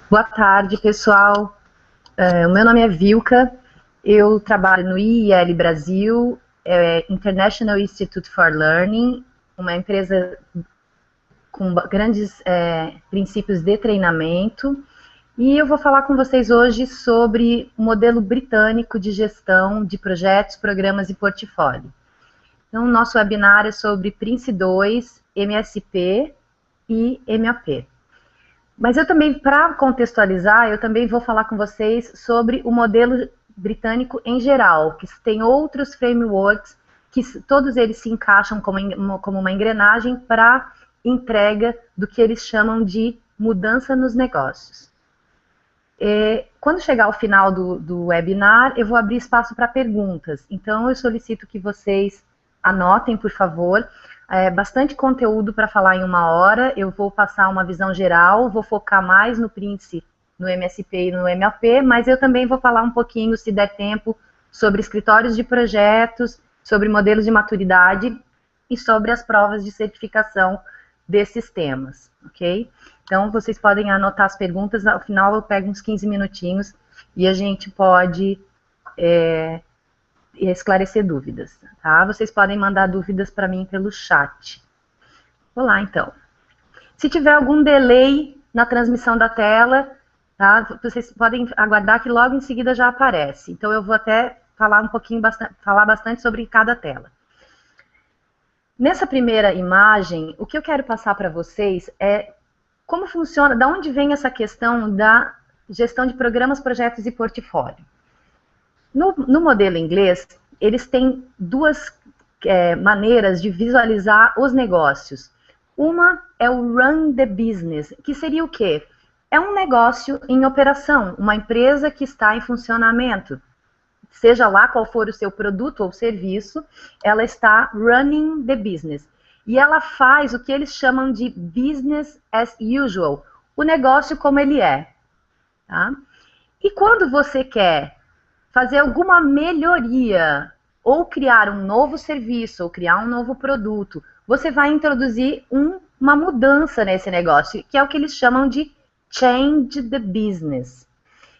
Boa tarde, pessoal. O meu nome é Vilca, eu trabalho no IEL Brasil, International Institute for Learning, uma empresa com grandes princípios de treinamento, e eu vou falar com vocês hoje sobre o modelo britânico de gestão de projetos, programas e portfólio. Então, o nosso webinar é sobre Prince 2, MSP e MAP. Mas eu também, para contextualizar, eu também vou falar com vocês sobre o modelo britânico em geral, que tem outros frameworks, que todos eles se encaixam como uma engrenagem para entrega do que eles chamam de mudança nos negócios. Quando chegar ao final do webinar, eu vou abrir espaço para perguntas. Então, eu solicito que vocês anotem, por favor, bastante conteúdo para falar em 1 hora. Eu vou passar uma visão geral, vou focar mais no Prince, no MSP e no MAP, mas eu também vou falar um pouquinho, se der tempo, sobre escritórios de projetos, sobre modelos de maturidade e sobre as provas de certificação desses temas, ok? Então, vocês podem anotar as perguntas, ao final eu pego uns 15 minutinhos e a gente pode esclarecer dúvidas, tá? Vocês podem mandar dúvidas para mim pelo chat. Vou lá, então. Se tiver algum delay na transmissão da tela, tá? Vocês podem aguardar que logo em seguida já aparece. Então, eu vou até falar falar bastante sobre cada tela. Nessa primeira imagem, o que eu quero passar para vocês é como funciona, de onde vem essa questão da gestão de programas, projetos e portfólio. No modelo inglês, eles têm duas maneiras de visualizar os negócios. Uma é o run the business, que seria o quê? É um negócio em operação, uma empresa que está em funcionamento. Seja lá qual for o seu produto ou serviço, ela está running the business. E ela faz o que eles chamam de business as usual, o negócio como ele é. Tá? E quando você quer fazer alguma melhoria, ou criar um novo serviço, ou criar um novo produto, você vai introduzir uma mudança nesse negócio, que é o que eles chamam de change the business.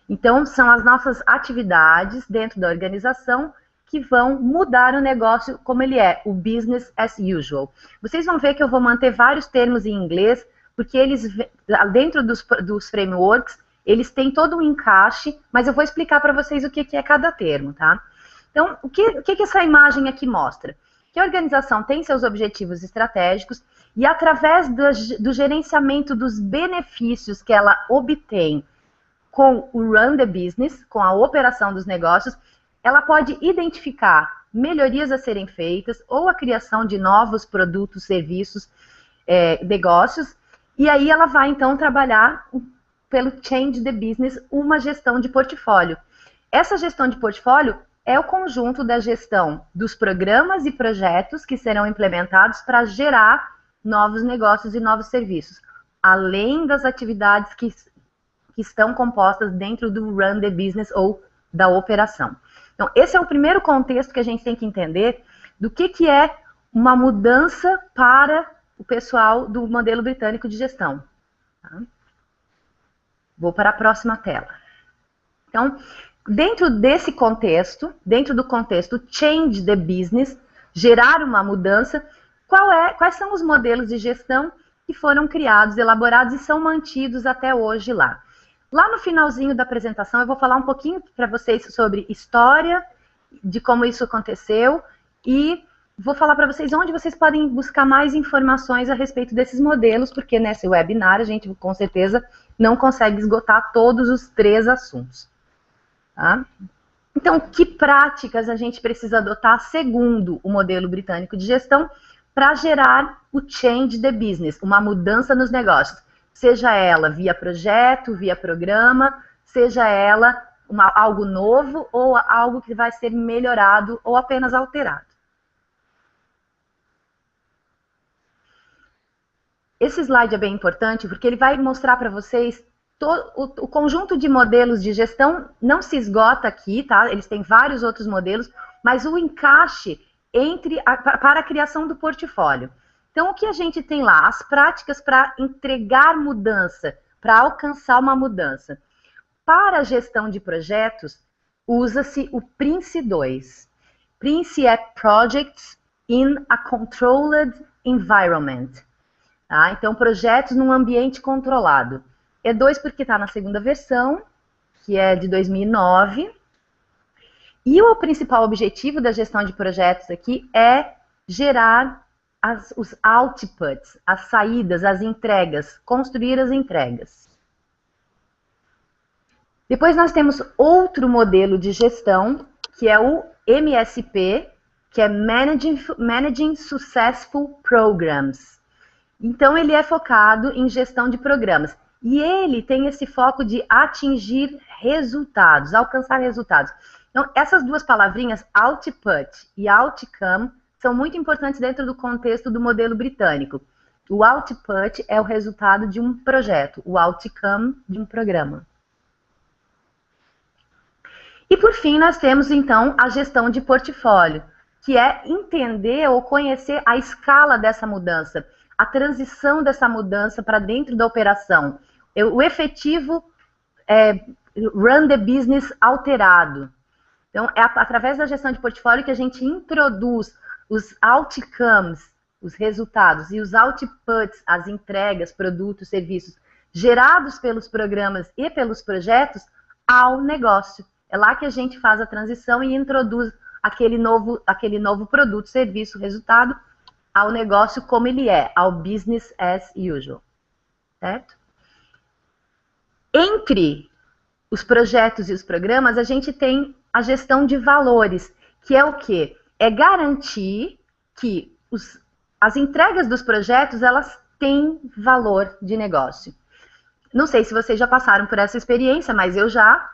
Então, são as nossas atividades dentro da organização que vão mudar o negócio como ele é, o business as usual. Vocês vão ver que eu vou manter vários termos em inglês, porque eles, dentro dos frameworks, eles têm todo um encaixe, mas eu vou explicar para vocês o que é cada termo, tá? Então, o que essa imagem aqui mostra? Que a organização tem seus objetivos estratégicos e, através do gerenciamento dos benefícios que ela obtém com o run the business, com a operação dos negócios, ela pode identificar melhorias a serem feitas ou a criação de novos produtos, serviços, negócios, e aí ela vai, então, trabalhar pelo change the business, uma gestão de portfólio. Essa gestão de portfólio é o conjunto da gestão dos programas e projetos que serão implementados para gerar novos negócios e novos serviços, além das atividades que estão compostas dentro do run the business ou da operação. Então, esse é o primeiro contexto que a gente tem que entender do que é uma mudança para o pessoal do modelo britânico de gestão. Tá? Vou para a próxima tela. Então, dentro desse contexto, dentro do contexto change the business, gerar uma mudança, quais são os modelos de gestão que foram criados, elaborados e são mantidos até hoje lá? Lá no finalzinho da apresentação, eu vou falar um pouquinho para vocês sobre história, de como isso aconteceu, e vou falar para vocês onde vocês podem buscar mais informações a respeito desses modelos, porque nesse webinar a gente, com certeza, não consegue esgotar todos os 3 assuntos. Tá? Então, que práticas a gente precisa adotar segundo o modelo britânico de gestão para gerar o change the business, uma mudança nos negócios? Seja ela via projeto, via programa, seja ela algo novo ou algo que vai ser melhorado ou apenas alterado. Esse slide é bem importante porque ele vai mostrar para vocês o conjunto de modelos de gestão não se esgota aqui, tá? Eles têm vários outros modelos, mas o encaixe para a criação do portfólio. Então, o que a gente tem lá? As práticas para entregar mudança, para alcançar uma mudança. Para a gestão de projetos, usa-se o PRINCE2. PRINCE é Projects in a Controlled Environment. Tá? Então, projetos num ambiente controlado. E2 porque está na segunda versão, que é de 2009. E o principal objetivo da gestão de projetos aqui é gerar os outputs, as saídas, as entregas, construir as entregas. Depois nós temos outro modelo de gestão, que é o MSP, que é Managing Successful Programs. Então, ele é focado em gestão de programas. E ele tem esse foco de atingir resultados, alcançar resultados. Então, essas duas palavrinhas, output e outcome, são muito importantes dentro do contexto do modelo britânico. O output é o resultado de um projeto, o outcome de um programa. E por fim, nós temos então a gestão de portfólio, que é entender ou conhecer a escala dessa mudança, a transição dessa mudança para dentro da operação, o efetivo run the business alterado. Então, é através da gestão de portfólio que a gente introduz os outcomes, os resultados, e os outputs, as entregas, produtos, serviços, gerados pelos programas e pelos projetos ao negócio. É lá que a gente faz a transição e introduz aquele novo produto, serviço, resultado ao negócio como ele é, ao business as usual. Certo? Entre os projetos e os programas, a gente tem a gestão de valores, que é o quê? É garantir que as entregas dos projetos, elas têm valor de negócio. Não sei se vocês já passaram por essa experiência, mas eu já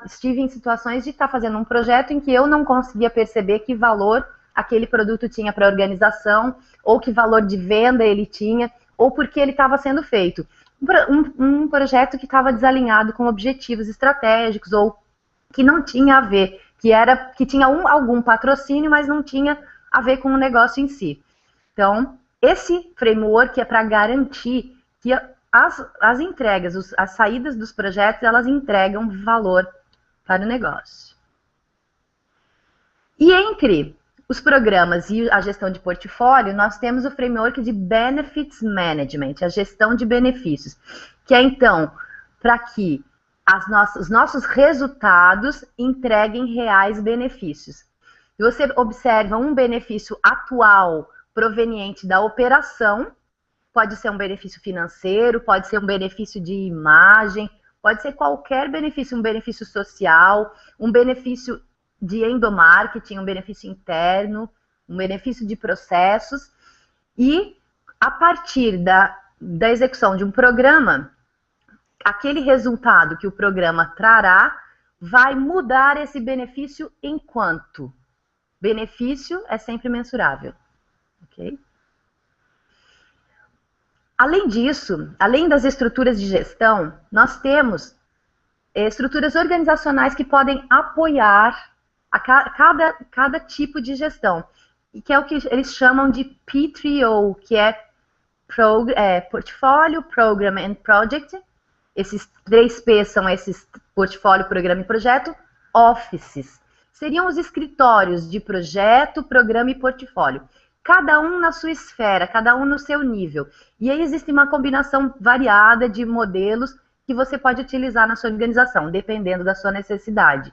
estive em situações de estar fazendo um projeto em que eu não conseguia perceber que valor aquele produto tinha para a organização, ou que valor de venda ele tinha, ou porque ele estava sendo feito. Um projeto que estava desalinhado com objetivos estratégicos, ou que não tinha a ver, que tinha algum patrocínio, mas não tinha a ver com o negócio em si. Então, esse framework é para garantir que as entregas, as saídas dos projetos, elas entregam valor para o negócio. E entre os programas e a gestão de portfólio, nós temos o framework de Benefits Management, a gestão de benefícios, que é, então, para que os nossos resultados entreguem reais benefícios. Se você observa um benefício atual proveniente da operação, pode ser um benefício financeiro, pode ser um benefício de imagem, pode ser qualquer benefício, um benefício social, um benefício de endomarketing, um benefício interno, um benefício de processos. E a partir da execução de um programa, aquele resultado que o programa trará vai mudar esse benefício em quanto? Benefício é sempre mensurável. Ok? Além disso, além das estruturas de gestão, nós temos estruturas organizacionais que podem apoiar cada tipo de gestão, que é o que eles chamam de P3O, que é Portfólio, Program and Project. Esses 3 P são esses portfólio, programa e projeto. Offices seriam os escritórios de projeto, programa e portfólio. Cada um na sua esfera, cada um no seu nível. E aí existe uma combinação variada de modelos que você pode utilizar na sua organização, dependendo da sua necessidade.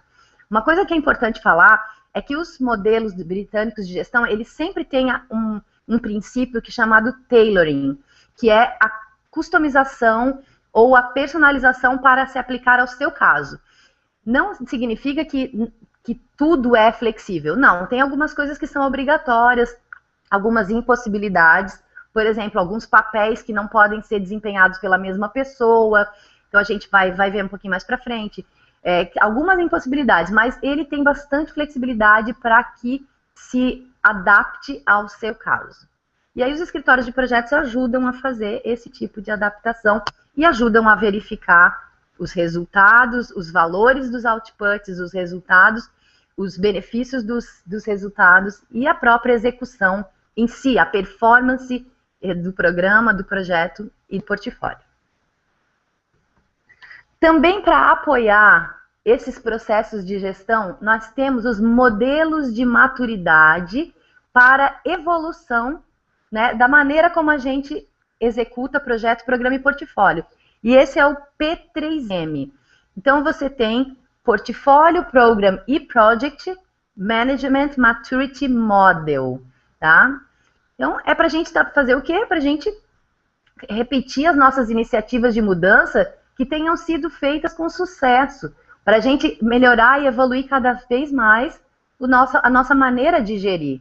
Uma coisa que é importante falar é que os modelos britânicos de gestão, eles sempre têm um princípio que é chamado tailoring, que é a customização ou a personalização para se aplicar ao seu caso. Não significa que tudo é flexível. Não, tem algumas coisas que são obrigatórias, algumas impossibilidades, por exemplo, alguns papéis que não podem ser desempenhados pela mesma pessoa, então a gente vai ver um pouquinho mais para frente. Algumas impossibilidades, mas ele tem bastante flexibilidade para que se adapte ao seu caso. E aí os escritórios de projetos ajudam a fazer esse tipo de adaptação e ajudam a verificar os resultados, os valores dos outputs, os resultados, os benefícios dos resultados e a própria execução em si, a performance do programa, do projeto e do portfólio. Também para apoiar esses processos de gestão, nós temos os modelos de maturidade para evolução, né, da maneira como a gente executa projeto, programa e portfólio. E esse é o P3M. Então, você tem Portfólio, Program e Project Management Maturity Model, tá? Então, é para a gente fazer o quê? Para a gente repetir as nossas iniciativas de mudança que tenham sido feitas com sucesso, para a gente melhorar e evoluir cada vez mais a nossa maneira de gerir,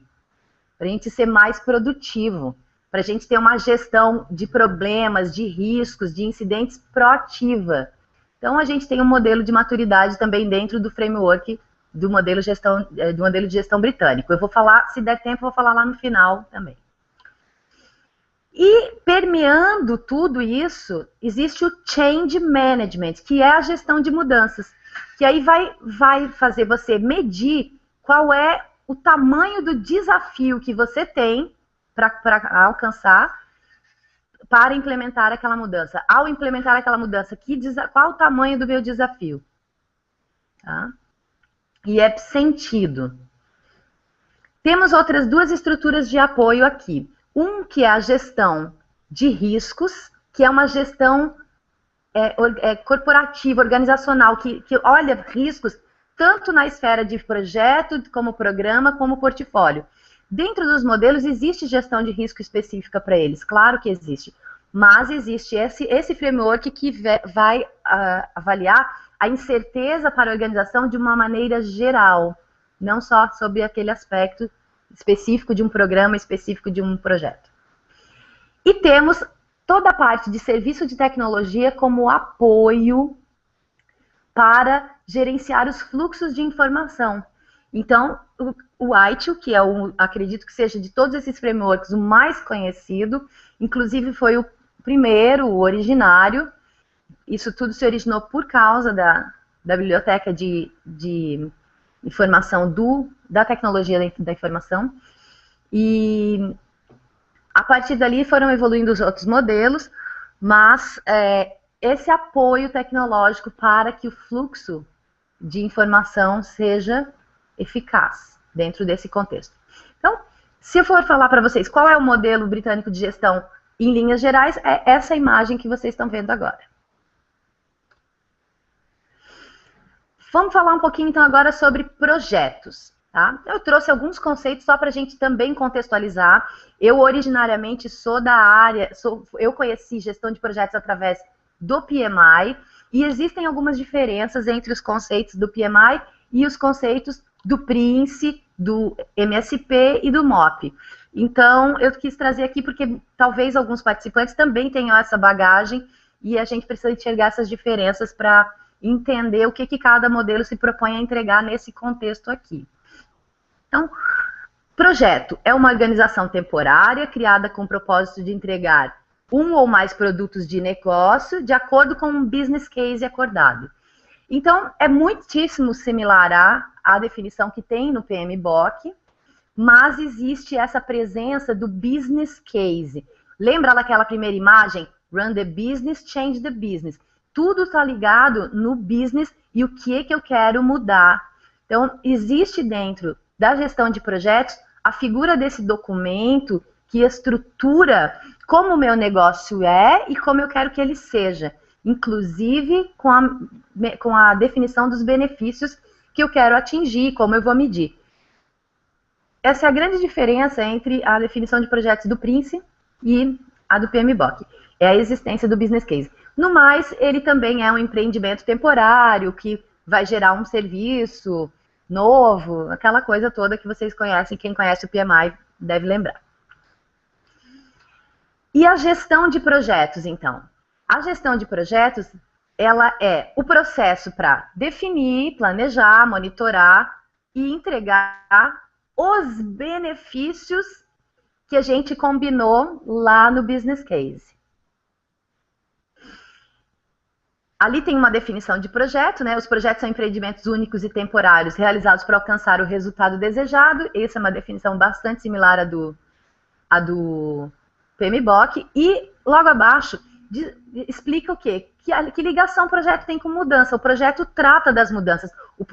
para a gente ser mais produtivo, para a gente ter uma gestão de problemas, de riscos, de incidentes proativa. Então, a gente tem um modelo de maturidade também dentro do framework do modelo de gestão britânico. Eu vou falar, se der tempo, eu vou falar lá no final também. E permeando tudo isso, existe o Change Management, que é a gestão de mudanças, que aí vai fazer você medir qual é o tamanho do desafio que você tem para alcançar, para implementar aquela mudança. Ao implementar aquela mudança, qual o tamanho do meu desafio? Tá? E é sentido. Temos outras duas estruturas de apoio aqui. Um que é a gestão de riscos, que é uma gestão corporativa, organizacional, que olha riscos tanto na esfera de projeto, como programa, como portfólio. Dentro dos modelos existe gestão de risco específica para eles, claro que existe, mas existe esse framework que vai avaliar a incerteza para a organização de uma maneira geral, não só sobre aquele aspecto específico de um programa, específico de um projeto. E temos toda a parte de serviço de tecnologia como apoio para gerenciar os fluxos de informação. Então, o ITIL, que acredito que seja de todos esses frameworks o mais conhecido, inclusive foi o primeiro, o originário. Isso tudo se originou por causa da biblioteca de informação da tecnologia da informação, e a partir dali foram evoluindo os outros modelos, mas esse apoio tecnológico para que o fluxo de informação seja eficaz dentro desse contexto. Então, se eu for falar para vocês qual é o modelo britânico de gestão em linhas gerais, é essa imagem que vocês estão vendo agora. Vamos falar um pouquinho, então, agora sobre projetos. Tá? Eu trouxe alguns conceitos só para a gente também contextualizar. Eu, originariamente, sou da área, eu conheci gestão de projetos através do PMI, e existem algumas diferenças entre os conceitos do PMI e os conceitos do PRINCE, do MSP e do MOP. Então, eu quis trazer aqui porque talvez alguns participantes também tenham essa bagagem, e a gente precisa enxergar essas diferenças para entender o que cada modelo se propõe a entregar nesse contexto aqui. Então, projeto é uma organização temporária criada com o propósito de entregar um ou mais produtos de negócio de acordo com um business case acordado. Então, é muitíssimo similar à definição que tem no PMBOK, mas existe essa presença do business case. Lembra daquela primeira imagem? Run the business, change the business. Tudo está ligado no business e o que eu quero mudar. Então, existe dentro da gestão de projetos a figura desse documento que estrutura como o meu negócio é e como eu quero que ele seja, inclusive com a definição dos benefícios que eu quero atingir, como eu vou medir. Essa é a grande diferença entre a definição de projetos do PRINCE e a do PMBOK. É a existência do business case. No mais, ele também é um empreendimento temporário que vai gerar um serviço novo, aquela coisa toda que vocês conhecem, quem conhece o PMI deve lembrar. E a gestão de projetos, então? A gestão de projetos, ela é o processo para definir, planejar, monitorar e entregar os benefícios que a gente combinou lá no business case. Ali tem uma definição de projeto, né? Os projetos são empreendimentos únicos e temporários realizados para alcançar o resultado desejado. Essa é uma definição bastante similar à do PMBOK. E logo abaixo explica o quê? Que ligação o projeto tem com mudança. O projeto trata das mudanças.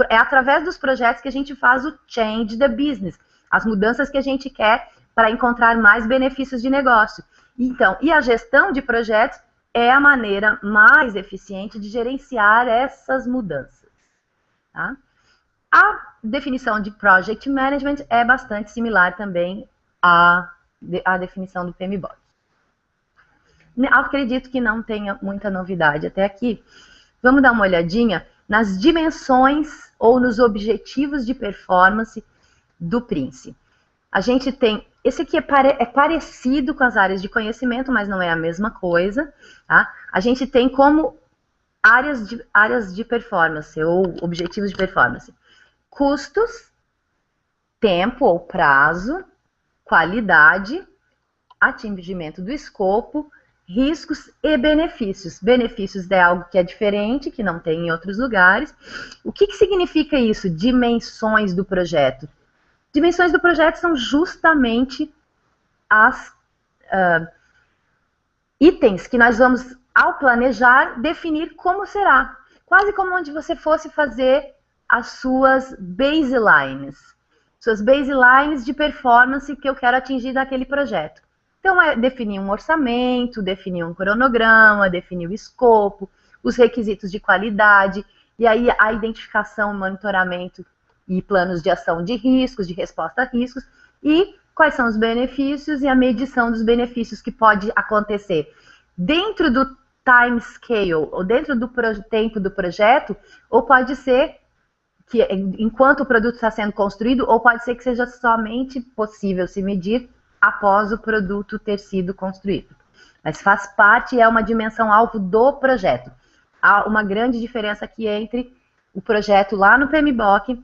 É através dos projetos que a gente faz o change the business, as mudanças que a gente quer para encontrar mais benefícios de negócio. Então, e a gestão de projetos é a maneira mais eficiente de gerenciar essas mudanças. Tá? A definição de Project Management é bastante similar também à definição do PMBOK. Acredito que não tenha muita novidade até aqui. Vamos dar uma olhadinha nas dimensões ou nos objetivos de performance do Prince. A gente tem, esse aqui é parecido com as áreas de conhecimento, mas não é a mesma coisa. Tá? A gente tem como áreas de performance ou objetivos de performance: custos, tempo ou prazo, qualidade, atingimento do escopo, riscos e benefícios. Benefícios é algo que é diferente, que não tem em outros lugares. O que significa isso? Dimensões do projeto. Dimensões do projeto são justamente as itens que nós vamos, ao planejar, definir como será. Quase como onde você fosse fazer as suas baselines. Suas baselines de performance que eu quero atingir naquele projeto. Então, é definir um orçamento, definir um cronograma, definir o escopo, os requisitos de qualidade, e aí a identificação, monitoramento e planos de ação de riscos, de resposta a riscos, e quais são os benefícios e a medição dos benefícios que pode acontecer dentro do time scale, ou dentro do tempo do projeto, ou pode ser que enquanto o produto está sendo construído, ou pode ser que seja somente possível se medir após o produto ter sido construído. Mas faz parte, é uma dimensão alvo do projeto. Há uma grande diferença aqui entre o projeto lá no PMBOK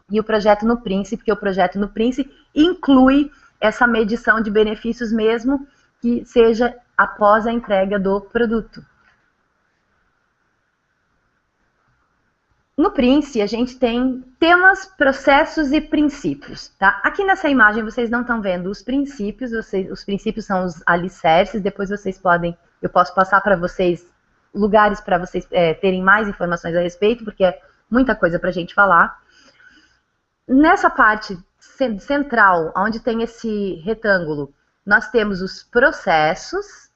e o projeto no Prince, porque o projeto no Prince inclui essa medição de benefícios mesmo que seja após a entrega do produto. No Prince, a gente tem temas, processos e princípios. Tá? Aqui nessa imagem, vocês não estão vendo os princípios, os princípios são os alicerces, depois vocês podem, eu posso passar para vocês lugares para vocês terem mais informações a respeito, porque é muita coisa para a gente falar. Nessa parte central, onde tem esse retângulo, nós temos os processos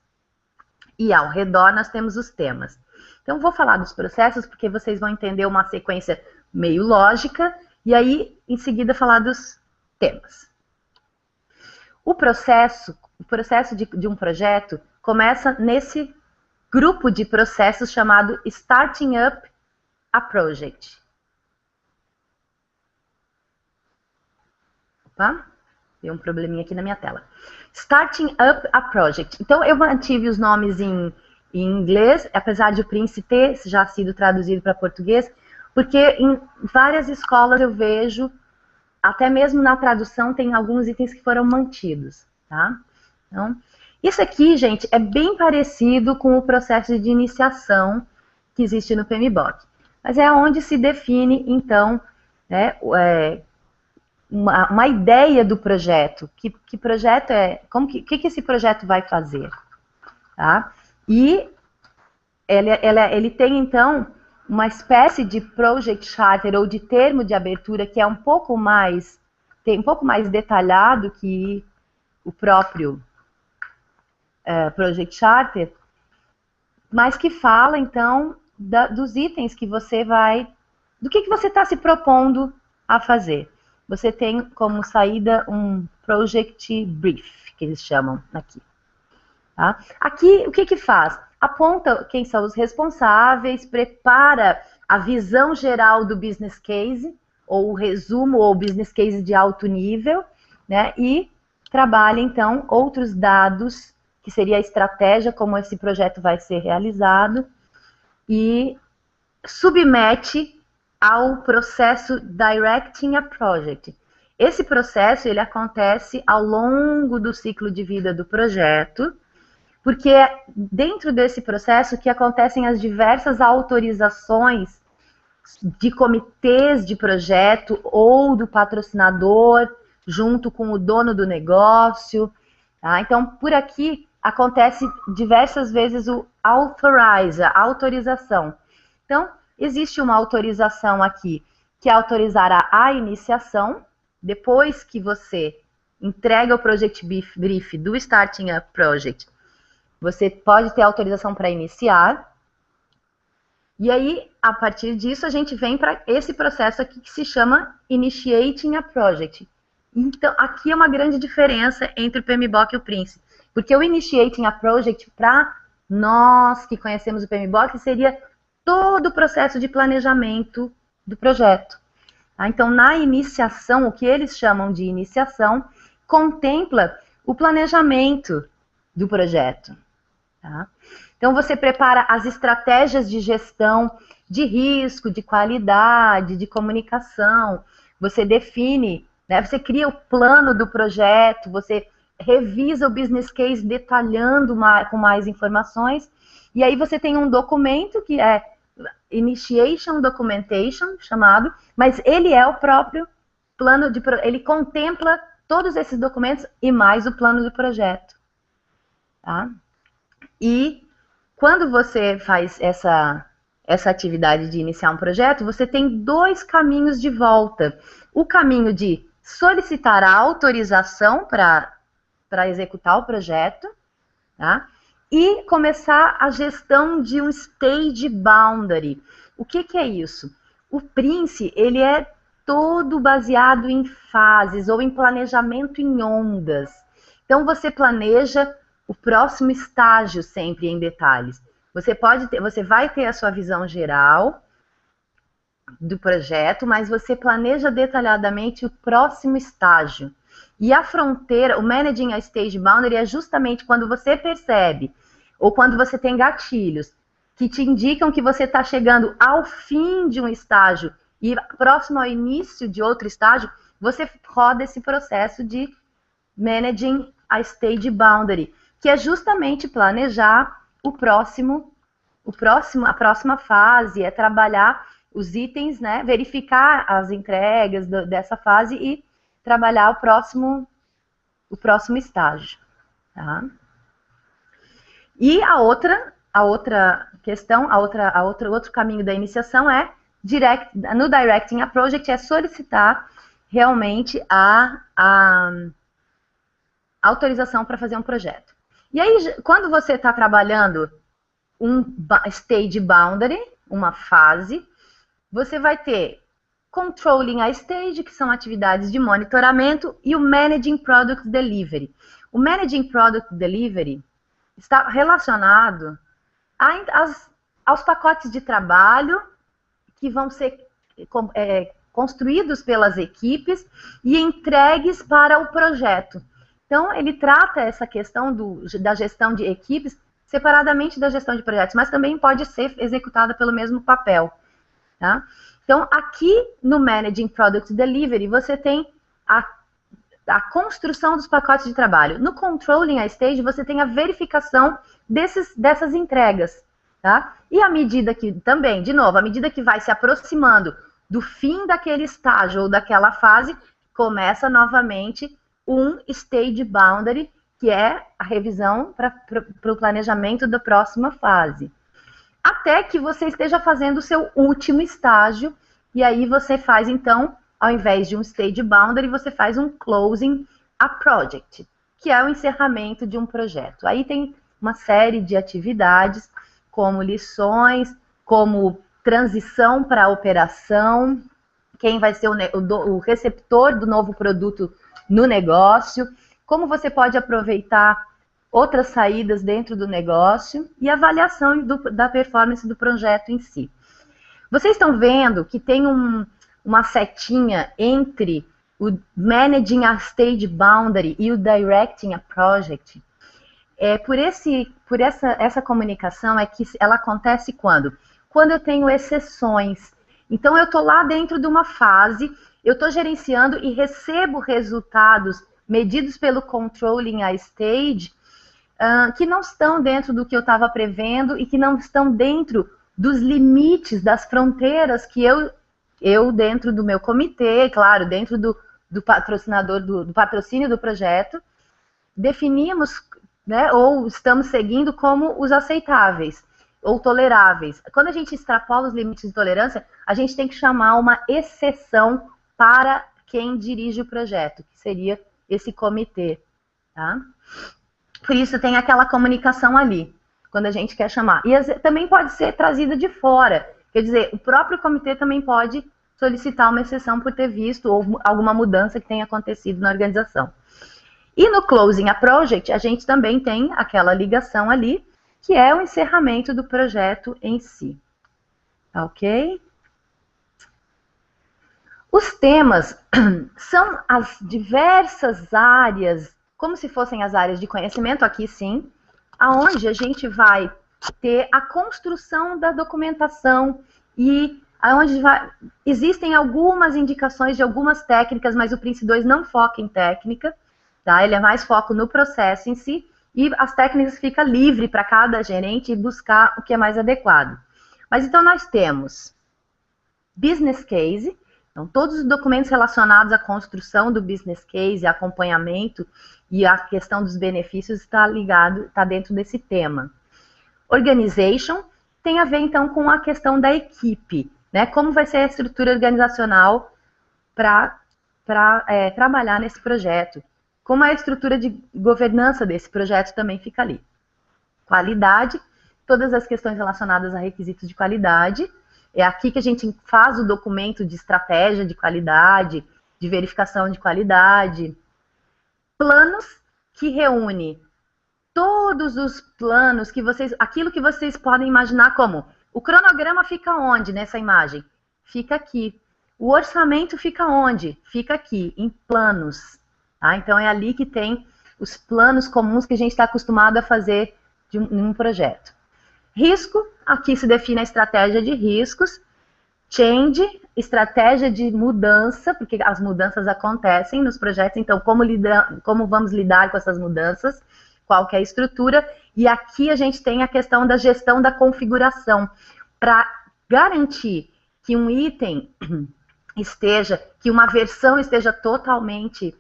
e ao redor nós temos os temas. Então, vou falar dos processos, porque vocês vão entender uma sequência meio lógica, e aí, em seguida, falar dos temas. O processo de um projeto começa nesse grupo de processos chamado Starting Up a Project. Opa, deu um probleminha aqui na minha tela. Starting Up a Project. Então, eu mantive os nomes em inglês, apesar de o Prince ter já sido traduzido para português, porque em várias escolas eu vejo, até mesmo na tradução, tem alguns itens que foram mantidos, tá? Então, isso aqui, gente, é bem parecido com o processo de iniciação que existe no PMBOK, mas é onde se define, então, né, uma ideia do projeto, que projeto é, que esse projeto vai fazer, tá? E ele tem, então, uma espécie de Project Charter ou de termo de abertura que é um pouco mais detalhado que o próprio Project Charter, mas que fala, então, dos itens que você vai, do que você está se propondo a fazer. Você tem como saída um Project Brief, que eles chamam aqui. Tá? Aqui, o que faz? Aponta quem são os responsáveis, prepara a visão geral do business case, ou o resumo, ou business case de alto nível, né? E trabalha, então, outros dados, que seria a estratégia, como esse projeto vai ser realizado, e submete ao processo Directing a Project. Esse processo, ele acontece ao longo do ciclo de vida do projeto, porque é dentro desse processo que acontecem as diversas autorizações de comitês de projeto ou do patrocinador, junto com o dono do negócio. Tá? Então, por aqui, acontece diversas vezes o authorize, a autorização. Então, existe uma autorização aqui, que é autorizar a iniciação, depois que você entrega o Project Brief do Starting Up Project, você pode ter autorização para iniciar. E aí, a partir disso, a gente vem para esse processo aqui que se chama Initiating a Project. Então, aqui é uma grande diferença entre o PMBOK e o Prince. Porque o Initiating a Project, para nós que conhecemos o PMBOK, seria todo o processo de planejamento do projeto. Tá? Então, na iniciação, o que eles chamam de iniciação, contempla o planejamento do projeto. Tá? Então, você prepara as estratégias de gestão de risco, de qualidade, de comunicação, você define, né, você cria o plano do projeto, você revisa o business case detalhando com mais informações, e aí você tem um documento que é Initiation Documentation, chamado, mas ele é o próprio plano de projeto, ele contempla todos esses documentos e mais o plano do projeto. Tá? E quando você faz essa atividade de iniciar um projeto, você tem dois caminhos de volta. O caminho de solicitar a autorização para executar o projeto, tá? E começar a gestão de um stage boundary. O que é isso? O Prince, ele é todo baseado em fases ou em planejamento em ondas. Então, você planeja o próximo estágio sempre em detalhes. Você vai ter a sua visão geral do projeto, mas você planeja detalhadamente o próximo estágio. E a fronteira, o Managing a Stage Boundary é justamente quando você percebe, ou quando você tem gatilhos, que te indicam que você está chegando ao fim de um estágio e próximo ao início de outro estágio, você roda esse processo de Managing a Stage Boundary, que é justamente planejar a próxima fase, é trabalhar os itens, né, verificar as entregas dessa fase e trabalhar o próximo estágio. Tá? E o outro caminho da iniciação é, no Directing a Project, é solicitar realmente a autorização para fazer um projeto. E aí, quando você está trabalhando um stage boundary, uma fase, você vai ter controlling a stage, que são atividades de monitoramento, e o managing product delivery. O managing product delivery está relacionado aos pacotes de trabalho que vão ser construídos pelas equipes e entregues para o projeto. Então, ele trata essa questão da gestão de equipes separadamente da gestão de projetos, mas também pode ser executada pelo mesmo papel. Tá? Então, aqui no Managing Product Delivery, você tem a construção dos pacotes de trabalho. No Controlling a Stage, você tem a verificação dessas entregas. Tá? E à medida que, também, de novo, à medida que vai se aproximando do fim daquele estágio ou daquela fase, começa novamente um Stage Boundary, que é a revisão para o planejamento da próxima fase. Até que você esteja fazendo o seu último estágio, e aí você faz, então, ao invés de um Stage Boundary, você faz um Closing a Project, que é o encerramento de um projeto. Aí tem uma série de atividades, como lições, como transição para a operação, quem vai ser o receptor do novo produto no negócio, como você pode aproveitar outras saídas dentro do negócio e avaliação da performance do projeto em si. Vocês estão vendo que tem uma setinha entre o Managing a Stage Boundary e o Directing a Project. Por essa comunicação é que ela acontece quando? Quando eu tenho exceções. Então, eu estou lá dentro de uma fase, eu estou gerenciando e recebo resultados medidos pelo Controlling a Stage, que não estão dentro do que eu estava prevendo e que não estão dentro dos limites, das fronteiras que eu dentro do meu comitê, claro, dentro do patrocinador, do patrocínio do projeto, definimos né? Ou estamos seguindo como os aceitáveis ou toleráveis. Quando a gente extrapola os limites de tolerância, a gente tem que chamar uma exceção para quem dirige o projeto, que seria esse comitê, tá? Por isso tem aquela comunicação ali, quando a gente quer chamar. E também pode ser trazida de fora, quer dizer, o próprio comitê também pode solicitar uma exceção por ter visto ou alguma mudança que tenha acontecido na organização. E no Closing a Project, a gente também tem aquela ligação ali, que é o encerramento do projeto em si. Ok? Os temas são as diversas áreas, como se fossem as áreas de conhecimento, aqui sim, aonde a gente vai ter a construção da documentação e aonde existem algumas indicações de algumas técnicas, mas o Prince 2 não foca em técnica, tá? Ele é mais foco no processo em si, e as técnicas ficam livres para cada gerente buscar o que é mais adequado. Mas então nós temos business case, então todos os documentos relacionados à construção do business case, acompanhamento e a questão dos benefícios está ligado, está dentro desse tema. Organization tem a ver então com a questão da equipe, né? Como vai ser a estrutura organizacional para trabalhar nesse projeto. Como a estrutura de governança desse projeto também fica ali. Qualidade, todas as questões relacionadas a requisitos de qualidade. É aqui que a gente faz o documento de estratégia de qualidade, de verificação de qualidade. Planos, que reúne todos os planos que vocês, aquilo que vocês podem imaginar como, o cronograma fica onde nessa imagem? Fica aqui. O orçamento fica onde? Fica aqui, em planos. Tá? Então é ali que tem os planos comuns que a gente está acostumado a fazer de um projeto. Risco, aqui se define a estratégia de riscos. Change, estratégia de mudança, porque as mudanças acontecem nos projetos, então como vamos lidar com essas mudanças, qual que é a estrutura, e aqui a gente tem a questão da gestão da configuração, para garantir que um item que uma versão esteja totalmente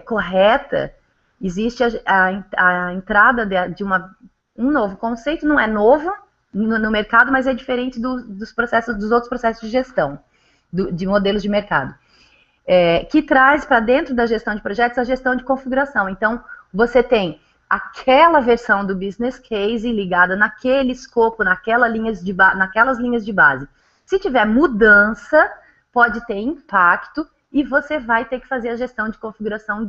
correta, existe a entrada de um novo conceito, não é novo no mercado, mas é diferente dos outros processos de gestão, de modelos de mercado, que traz para dentro da gestão de projetos a gestão de configuração. Então, você tem aquela versão do business case ligada naquele escopo, naquelas linhas de base. Se tiver mudança, pode ter impacto e você vai ter que fazer a gestão de configuração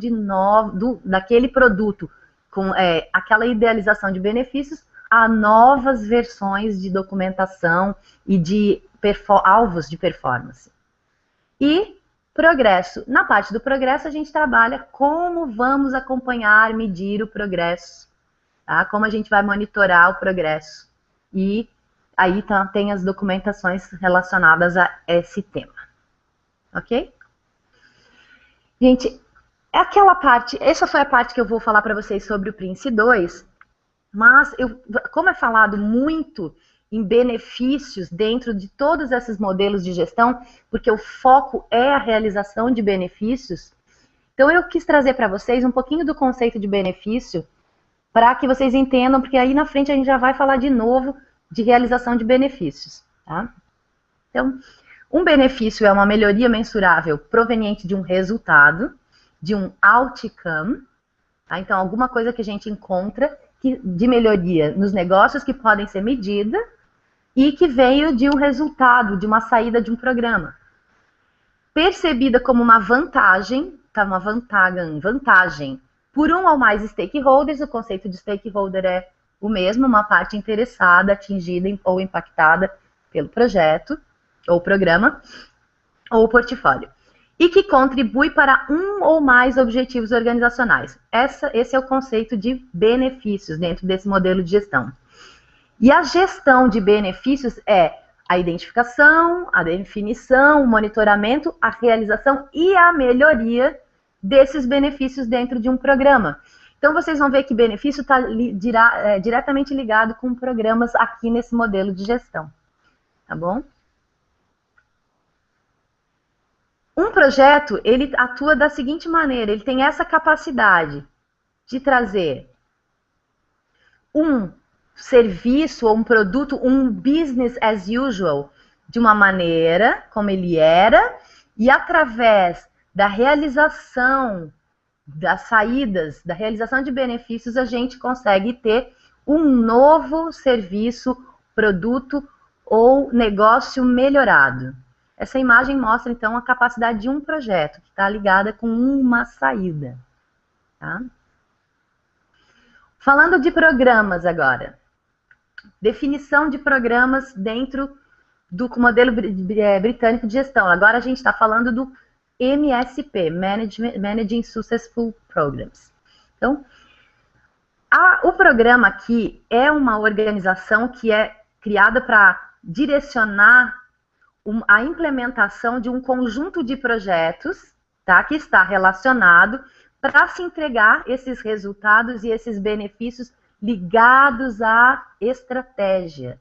daquele produto, com aquela idealização de benefícios, a novas versões de documentação e de alvos de performance. E progresso. Na parte do progresso, a gente trabalha como vamos acompanhar, medir o progresso, tá? Como a gente vai monitorar o progresso. E aí tem as documentações relacionadas a esse tema. Ok? Gente, essa foi a parte que eu vou falar para vocês sobre o Prince 2, mas como é falado muito em benefícios dentro de todos esses modelos de gestão, porque o foco é a realização de benefícios, então eu quis trazer para vocês um pouquinho do conceito de benefício, para que vocês entendam, porque aí na frente a gente já vai falar de novo de realização de benefícios, tá? Então, um benefício é uma melhoria mensurável proveniente de um resultado, de um outcome, tá? Então alguma coisa que a gente encontra de melhoria nos negócios que podem ser medida e que veio de um resultado, de uma saída de um programa. Percebida como uma vantagem, tá? Uma vantagem por um ou mais stakeholders, o conceito de stakeholder é o mesmo, uma parte interessada, atingida ou impactada pelo projeto, ou programa, ou portfólio. E que contribui para um ou mais objetivos organizacionais. Esse é o conceito de benefícios dentro desse modelo de gestão. E a gestão de benefícios é a identificação, a definição, o monitoramento, a realização e a melhoria desses benefícios dentro de um programa. Então, vocês vão ver que benefício está diretamente ligado com programas aqui nesse modelo de gestão. Tá bom? Um projeto, ele atua da seguinte maneira, ele tem essa capacidade de trazer um serviço ou um produto, um business as usual, de uma maneira como ele era, e através da realização das saídas, da realização de benefícios, a gente consegue ter um novo serviço, produto ou negócio melhorado. Essa imagem mostra, então, a capacidade de um projeto, que está ligada com uma saída. Tá? Falando de programas agora. Definição de programas dentro do modelo britânico de gestão. Agora a gente está falando do MSP, Managing Successful Programs. Então, o programa aqui é uma organização que é criada para direcionar a implementação de um conjunto de projetos, tá, que está relacionado para se entregar esses resultados e esses benefícios ligados à estratégia.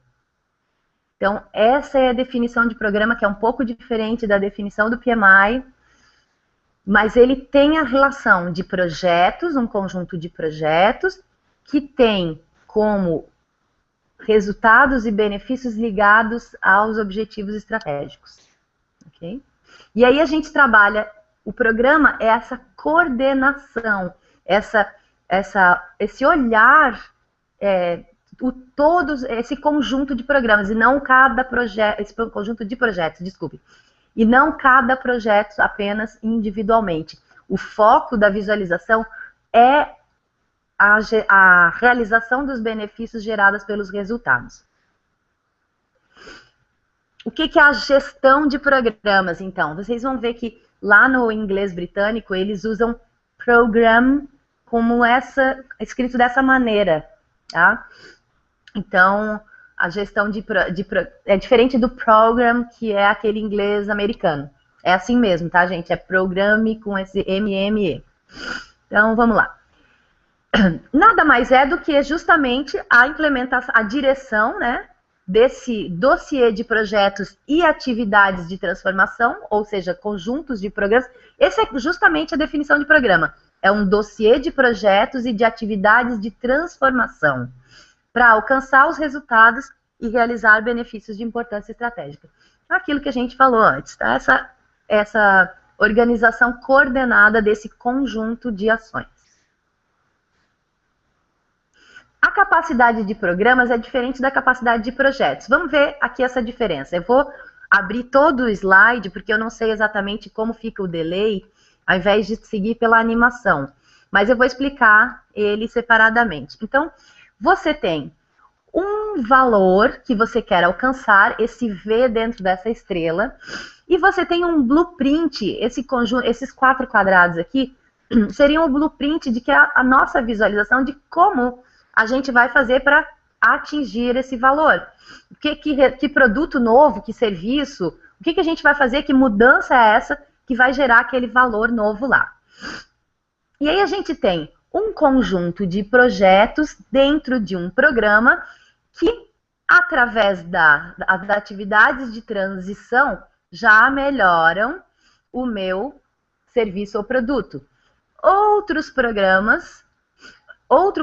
Então, essa é a definição de programa, que é um pouco diferente da definição do PMI, mas ele tem a relação de projetos, um conjunto de projetos, que tem como resultados e benefícios ligados aos objetivos estratégicos. Okay? E aí a gente trabalha, o programa é essa coordenação, esse olhar, esse conjunto de programas, e não cada projeto, esse conjunto de projetos, desculpe, e não cada projeto apenas individualmente. O foco da visualização é a realização dos benefícios gerados pelos resultados. O que é a gestão de programas, então? Vocês vão ver que lá no inglês britânico eles usam program como escrito dessa maneira, tá? Então, a gestão é diferente do program, que é aquele inglês americano. É assim mesmo, tá, gente? É programe com esse MME. Então, vamos lá. Nada mais é do que justamente a implementação, a direção, né, desse dossiê de projetos e atividades de transformação, ou seja, conjuntos de programas. Essa é justamente a definição de programa. É um dossiê de projetos e de atividades de transformação para alcançar os resultados e realizar benefícios de importância estratégica. Aquilo que a gente falou antes, tá? Essa organização coordenada desse conjunto de ações. A capacidade de programas é diferente da capacidade de projetos. Vamos ver aqui essa diferença. Eu vou abrir todo o slide, porque eu não sei exatamente como fica o delay, ao invés de seguir pela animação. Mas eu vou explicar ele separadamente. Então, você tem um valor que você quer alcançar, esse V dentro dessa estrela, e você tem um blueprint, esses 4 quadrados aqui, seriam o blueprint de que a nossa visualização de como a gente vai fazer para atingir esse valor. Que produto novo, que serviço, o que a gente vai fazer, que mudança é essa que vai gerar aquele valor novo lá. E aí a gente tem um conjunto de projetos dentro de um programa que, através das atividades de transição, já melhoram o meu serviço ou produto. Outro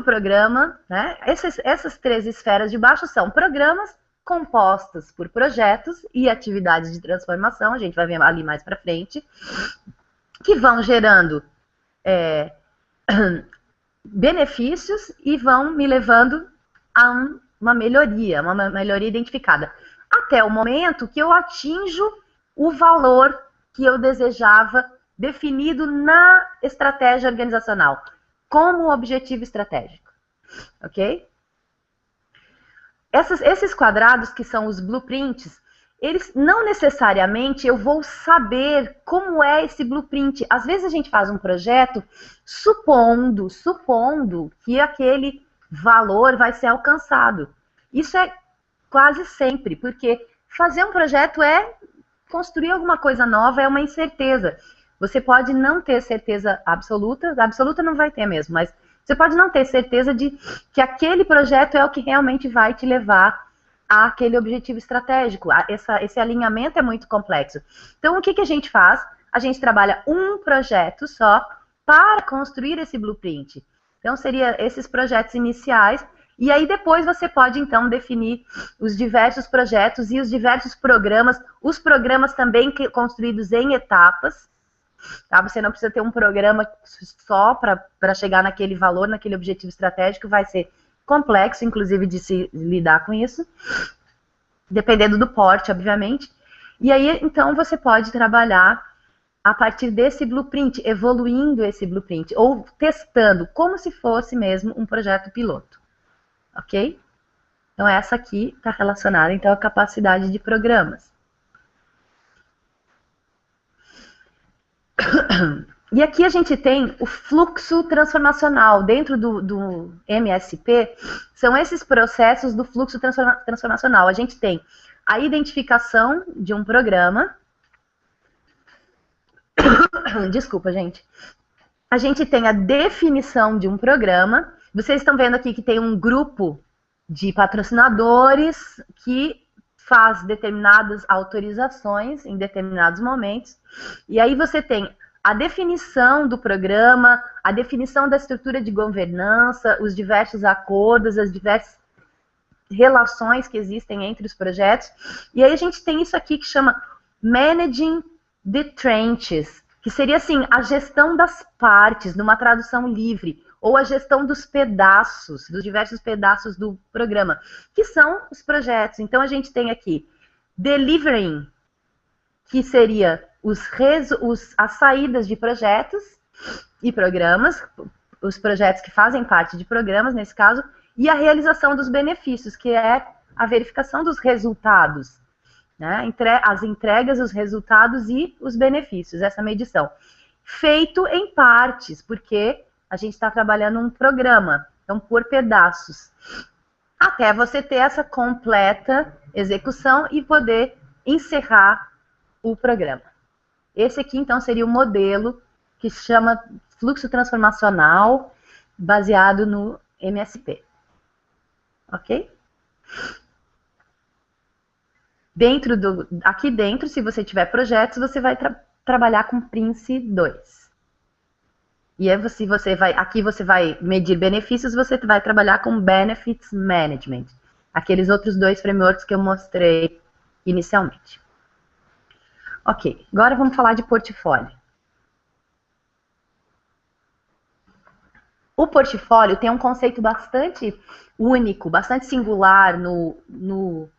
programa, né? Essas 3 esferas de baixo são programas compostos por projetos e atividades de transformação, a gente vai ver ali mais para frente, que vão gerando benefícios e vão me levando a uma melhoria identificada, até o momento que eu atinjo o valor que eu desejava definido na estratégia organizacional, como objetivo estratégico, ok? Esses quadrados, que são os blueprints, eles não necessariamente eu vou saber como é esse blueprint. Às vezes a gente faz um projeto supondo que aquele valor vai ser alcançado. Isso é quase sempre, porque fazer um projeto é construir alguma coisa nova, é uma incerteza. Você pode não ter certeza absoluta não vai ter mesmo, mas você pode não ter certeza de que aquele projeto é o que realmente vai te levar àquele objetivo estratégico. Esse alinhamento é muito complexo. Então, o que a gente faz? A gente trabalha um projeto só para construir esse blueprint. Então, seria esses projetos iniciais, E aí depois você pode, então, definir os diversos projetos e os diversos programas, os programas também construídos em etapas, tá? Você não precisa ter um programa só para chegar naquele valor, naquele objetivo estratégico, vai ser complexo, inclusive, de se lidar com isso, dependendo do porte, obviamente. E aí, então, você pode trabalhar a partir desse blueprint, evoluindo esse blueprint, ou testando, como se fosse mesmo um projeto piloto, ok? Então, essa aqui está relacionada, então, à capacidade de programas. E aqui a gente tem o fluxo transformacional. Dentro do MSP, são esses processos do fluxo transformacional. A gente tem a identificação de um programa. Desculpa, gente. A gente tem a definição de um programa. Vocês estão vendo aqui que tem um grupo de patrocinadores que faz determinadas autorizações em determinados momentos. E aí você tem a definição do programa, a definição da estrutura de governança, os diversos acordos, as diversas relações que existem entre os projetos. E aí a gente tem isso aqui que chama Managing the Trenches, que seria assim, a gestão das partes, numa tradução livre, ou a gestão dos pedaços, dos diversos pedaços do programa, que são os projetos. Então a gente tem aqui Delivering, que seria as saídas de projetos e programas, os projetos que fazem parte de programas, nesse caso, e a realização dos benefícios, que é a verificação dos resultados, né? As entregas, os resultados e os benefícios, essa medição. Feito em partes, porque a gente está trabalhando um programa, então por pedaços, até você ter essa completa execução e poder encerrar o programa. Esse aqui, então, seria o modelo que se chama fluxo transformacional, baseado no MSP. Ok? Aqui dentro, se você tiver projetos, você vai trabalhar com Prince 2. E aí, aqui você vai medir benefícios, você vai trabalhar com Benefits Management. Aqueles outros dois frameworks que eu mostrei inicialmente. Ok, agora vamos falar de portfólio. O portfólio tem um conceito bastante único, bastante singular no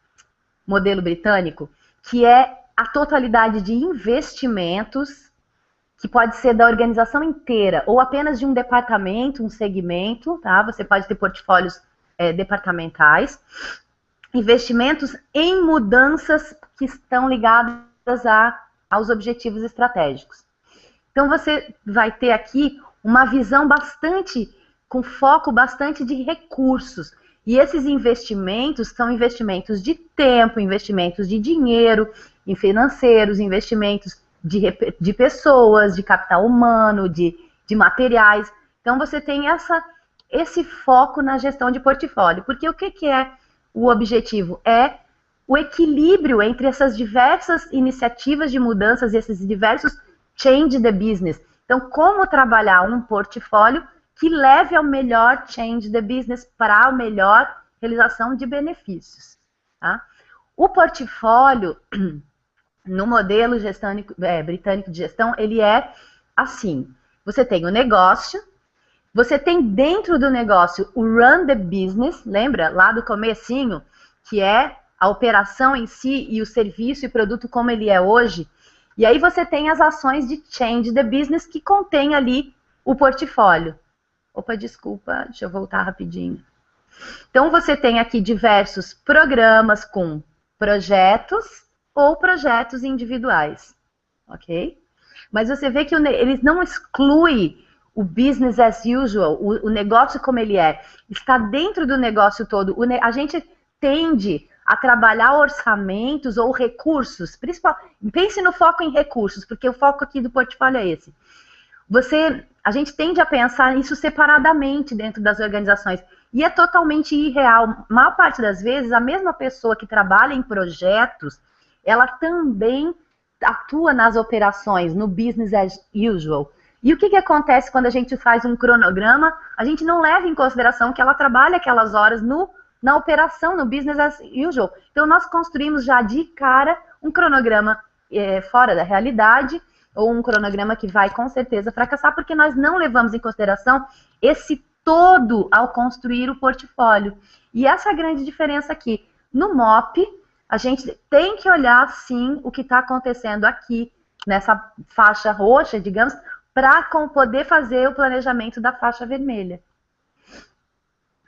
modelo britânico, que é a totalidade de investimentos, que pode ser da organização inteira, ou apenas de um departamento, um segmento, tá? Você pode ter portfólios departamentais, investimentos em mudanças que estão ligadas aos objetivos estratégicos. Então, você vai ter aqui uma visão com foco bastante de recursos. E esses investimentos são investimentos de tempo, investimentos de dinheiro, em financeiros, investimentos de pessoas, de capital humano, de materiais. Então, você tem esse foco na gestão de portfólio. Porque o que é o objetivo? É o equilíbrio entre essas diversas iniciativas de mudanças e esses diversos change the business. Então, como trabalhar um portfólio que leve ao melhor change the business para a melhor realização de benefícios. Tá? O portfólio, no modelo britânico de gestão, ele é assim. Você tem o negócio, você tem dentro do negócio o run the business, lembra lá do comecinho, que é a operação em si e o serviço e produto como ele é hoje. E aí você tem as ações de change the business que contém ali o portfólio. Opa, desculpa, deixa eu voltar rapidinho. Então você tem aqui diversos programas com projetos ou projetos individuais, ok? Mas você vê que eles não excluem o business as usual, o negócio como ele é. Está dentro do negócio todo. A gente tende a trabalhar orçamentos ou recursos, pense no foco em recursos, porque o foco aqui do portfólio é esse. A gente tende a pensar isso separadamente dentro das organizações, e é totalmente irreal. A maior parte das vezes, a mesma pessoa que trabalha em projetos, ela também atua nas operações, no business as usual. E o que acontece quando a gente faz um cronograma? A gente não leva em consideração que ela trabalha aquelas horas na operação, no business as usual. Então, nós construímos já de cara um cronograma fora da realidade, ou um cronograma que vai com certeza fracassar, porque nós não levamos em consideração esse todo ao construir o portfólio. E essa é a grande diferença aqui. No MOP, a gente tem que olhar, sim, o que está acontecendo aqui, nessa faixa roxa, digamos, para poder fazer o planejamento da faixa vermelha.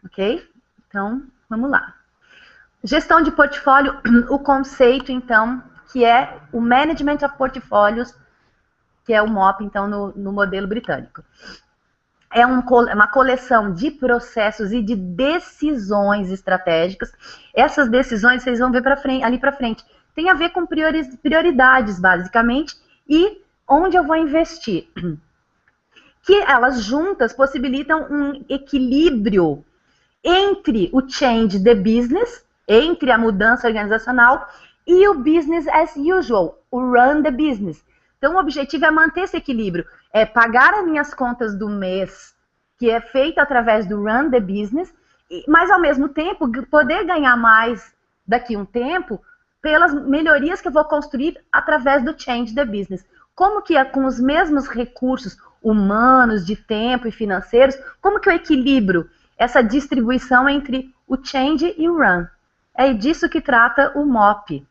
Ok? Então, vamos lá. Gestão de portfólio, o conceito, então, que é o Management of Portfólios, que é o MOP, então, no modelo britânico. É uma coleção de processos e de decisões estratégicas. Essas decisões, vocês vão ver ali para frente, tem a ver com prioridades, basicamente, e onde eu vou investir. Que elas juntas possibilitam um equilíbrio entre o change the business, entre a mudança organizacional, e o business as usual, o run the business. Então, o objetivo é manter esse equilíbrio, é pagar as minhas contas do mês, que é feita através do run the business, mas, ao mesmo tempo, poder ganhar mais daqui a um tempo pelas melhorias que eu vou construir através do change the business. Como que é com os mesmos recursos humanos, de tempo e financeiros, como que eu equilibro essa distribuição entre o change e o run? É disso que trata o MOP.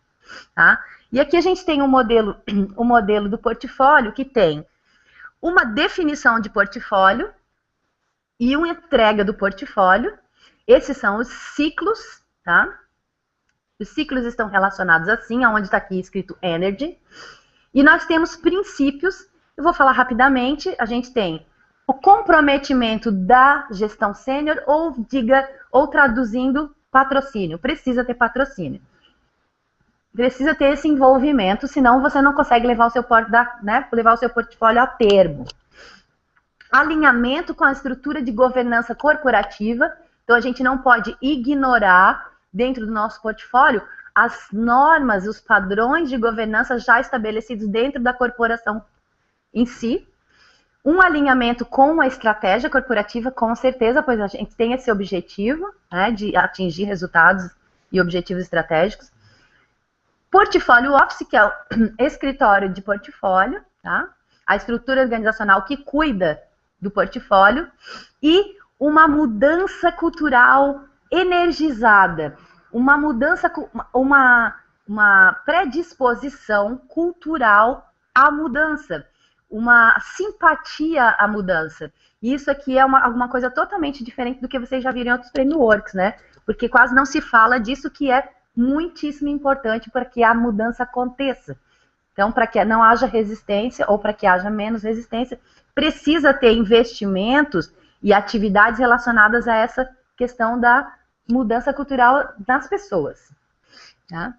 Tá? E aqui a gente tem um modelo do portfólio que tem uma definição de portfólio e uma entrega do portfólio. Esses são os ciclos, tá? Os ciclos estão relacionados assim, onde está aqui escrito Energy. E nós temos princípios, eu vou falar rapidamente, a gente tem o comprometimento da gestão sênior, ou traduzindo, patrocínio. Precisa ter patrocínio. Precisa ter esse envolvimento, senão você não consegue levar o seu portfólio a termo. Alinhamento com a estrutura de governança corporativa. Então, a gente não pode ignorar, dentro do nosso portfólio, as normas, os padrões de governança já estabelecidos dentro da corporação em si. Um alinhamento com a estratégia corporativa, com certeza, pois a gente tem esse objetivo, né, de atingir resultados e objetivos estratégicos. Portfólio Office, que é o escritório de portfólio, tá? A estrutura organizacional que cuida do portfólio. E uma mudança cultural energizada. Uma mudança, uma predisposição cultural à mudança. Uma simpatia à mudança. E isso aqui é alguma coisa totalmente diferente do que vocês já viram em outros frameworks, né? Porque quase não se fala disso, que é muitíssimo importante para que a mudança aconteça. Então, para que não haja resistência ou para que haja menos resistência, precisa ter investimentos e atividades relacionadas a essa questão da mudança cultural das pessoas. Tá?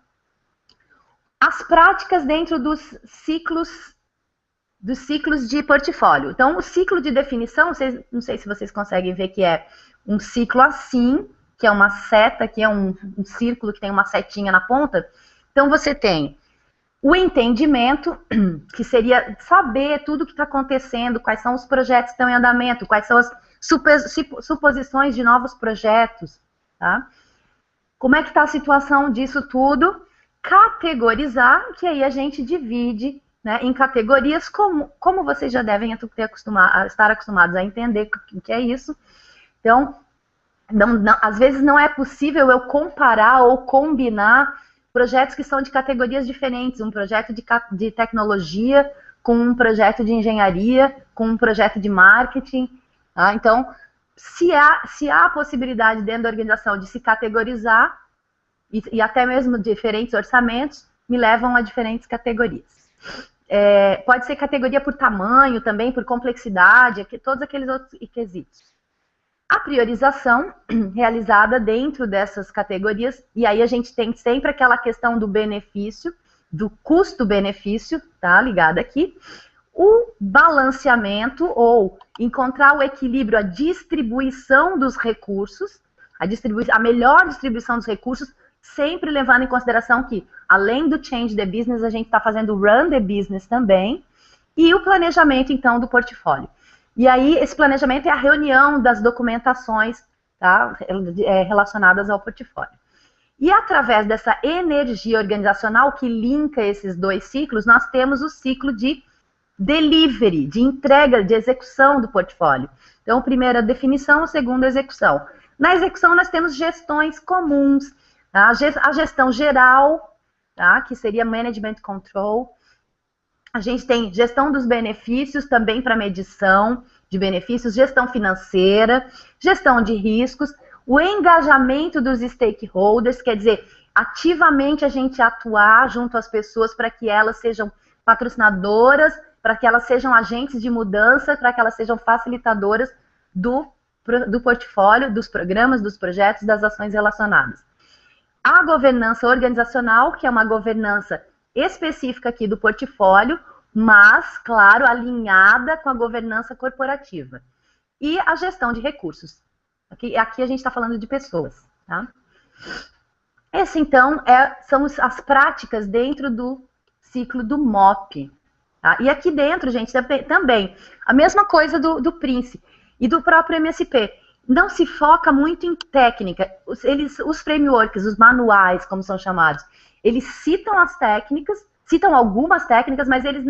As práticas dentro dos ciclos de portfólio. Então, o ciclo de definição, não sei se vocês conseguem ver que é um ciclo assim, que é uma seta, que é um círculo que tem uma setinha na ponta. Então, você tem o entendimento, que seria saber tudo o que está acontecendo, quais são os projetos que estão em andamento, quais são as suposições de novos projetos, tá? Como é que está a situação disso tudo? Categorizar, que aí a gente divide, né, em categorias, como vocês já devem estar acostumados a entender o que é isso. Então, às vezes não é possível eu comparar ou combinar projetos que são de categorias diferentes, um projeto de tecnologia com um projeto de engenharia, com um projeto de marketing. Tá? Então, se há a possibilidade dentro da organização de se categorizar, e até mesmo diferentes orçamentos, me levam a diferentes categorias. Pode ser categoria por tamanho também, por complexidade, todos aqueles outros quesitos. A priorização realizada dentro dessas categorias, e aí a gente tem sempre aquela questão do benefício, do custo-benefício, tá ligado aqui. O balanceamento, ou encontrar o equilíbrio, a distribuição dos recursos, a melhor distribuição dos recursos, sempre levando em consideração que, além do change the business, a gente está fazendo run the business também. e o planejamento, então, do portfólio. E aí, esse planejamento é a reunião das documentações, tá, relacionadas ao portfólio. E através dessa energia organizacional que linka esses dois ciclos, nós temos o ciclo de delivery, de entrega, de execução do portfólio. Então, primeiro a definição, o segundo a execução. Na execução, nós temos gestões comuns, tá? A gestão geral, tá? Que seria Management Control. A gente tem gestão dos benefícios, também para medição de benefícios, gestão financeira, gestão de riscos, o engajamento dos stakeholders, quer dizer, ativamente a gente atuar junto às pessoas para que elas sejam patrocinadoras, para que elas sejam agentes de mudança, para que elas sejam facilitadoras do portfólio, dos programas, dos projetos, das ações relacionadas. A governança organizacional, que é uma governança específica aqui do portfólio, mas, claro, alinhada com a governança corporativa. E a gestão de recursos. Aqui a gente está falando de pessoas, tá? Esse, então, são as práticas dentro do ciclo do MOP. Tá? E aqui dentro, gente, também, a mesma coisa do Prince e do próprio MSP. Não se foca muito em técnica. Os frameworks, os manuais, como são chamados, eles citam as técnicas, citam algumas técnicas, mas eles